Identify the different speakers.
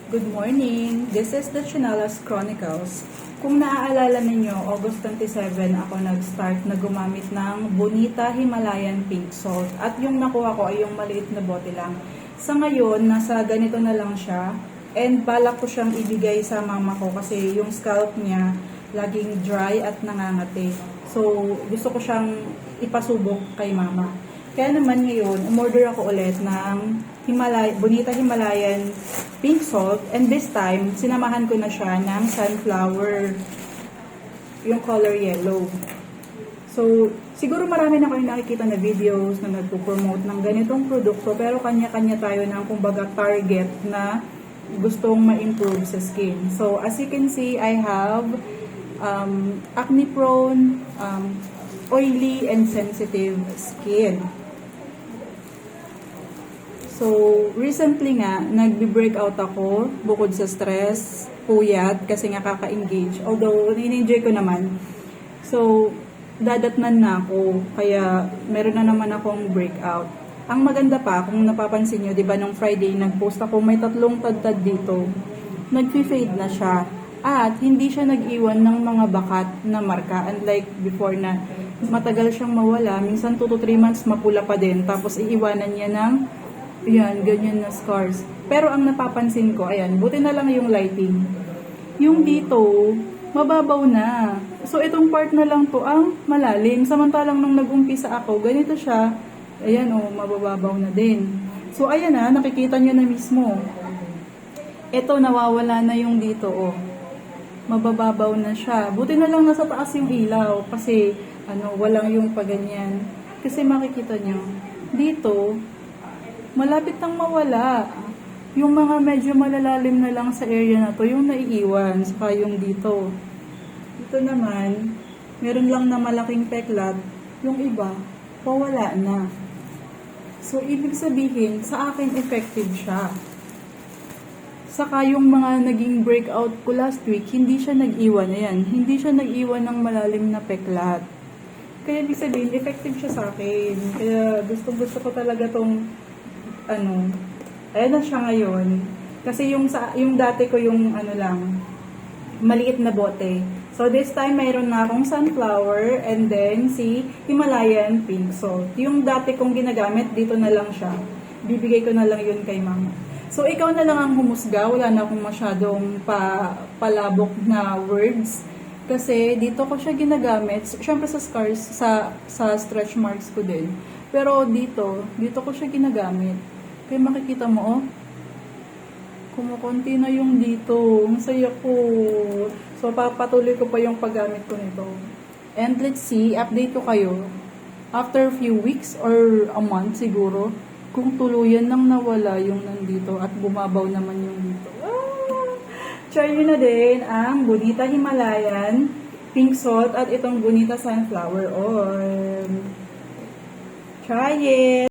Speaker 1: Good morning! This is the Chinelas Chronicles. Kung naaalala ninyo, August 27 ako nag-start na gumamit ng Bonita Himalayan Pink Salt. At yung nakuha ko ay yung maliit na bote lang. Sa ngayon, nasa ganito na lang siya. And balak ko siyang ibigay sa mama ko kasi yung scalp niya laging dry at nangangati. So, gusto ko siyang ipasubok kay mama. Kaya naman ngayon, umorder ako ulit ng Bonita Himalayan Pink Salt. And this time, sinamahan ko na siya ng sunflower, yung color yellow. So, siguro marami na kayong nakikita na videos na nagpo-promote ng ganitong produkto. Pero kanya-kanya tayo ng kumbaga target na gustong ma-improve sa skin. So, as you can see, I have acne-prone, oily, and sensitive skin. So, recently nga, nagbe-breakout ako bukod sa stress, puyat, kasi nga kaka-engage. Although, in-enjoy ko naman. So, dadatnan na ako, kaya meron na naman akong breakout. Ang maganda pa, kung napapansin nyo, di ba nung Friday, nag-post ako, may 3 tad-tad dito. Nag-fade na siya. At hindi siya nag-iwan ng mga bakat na marka. Unlike before na matagal siyang mawala. Minsan 2 to 3 months mapula pa din. Tapos iiwanan niya ng ganyan na scars. Pero ang napapansin ko, ayan, buti na lang yung lighting. Yung dito, mababaw na. So itong part na lang to ang malalim. Samantalang nung nag-umpisa ako, ganito siya. Ayan mabababaw na din. So ayan nakikita nyo na mismo. Ito, nawawala na yung dito mabababaw na siya. Buti na lang nasa taas yung ilaw kasi walang yung paganyan. Kasi makikita nyo, dito, malapit nang mawala. Yung mga medyo malalalim na lang sa area na to, yung naiiwan, saka yung dito. Dito naman, meron lang na malaking peklat, yung iba, pawala na. So, ibig sabihin, sa akin effective siya. Saka yung mga naging breakout ko last week, hindi siya nag-iwan. Ayan, hindi siya nag-iwan ng malalim na peklat. Kaya ibig sabihin, effective siya sa akin. Kaya gusto ko talaga tong ayan na siya ngayon. Kasi yung dati ko yung lang, maliit na bote. So this time, mayroon na akong sunflower and then si Himalayan Pink Salt. Yung dati kong ginagamit, dito na lang siya. Bibigay ko na lang yun kay mama. So, ikaw na lang ang humusga. Wala na akong masyadong palabok na words. Kasi, dito ko siya ginagamit. Siyempre sa scars, sa stretch marks ko din. Pero dito ko siya ginagamit. Kaya makikita mo, kumukunti na yung dito. Masaya ko. So, papatuloy ko pa yung paggamit ko nito. And let's see, update ko kayo. After a few weeks or a month siguro, kung tuluyan nang nawala yung nandito at bumabaw naman yung dito. Try nyo na din ang Bonita Himalayan Pink Salt at itong Bonita Sunflower Oil. Try it!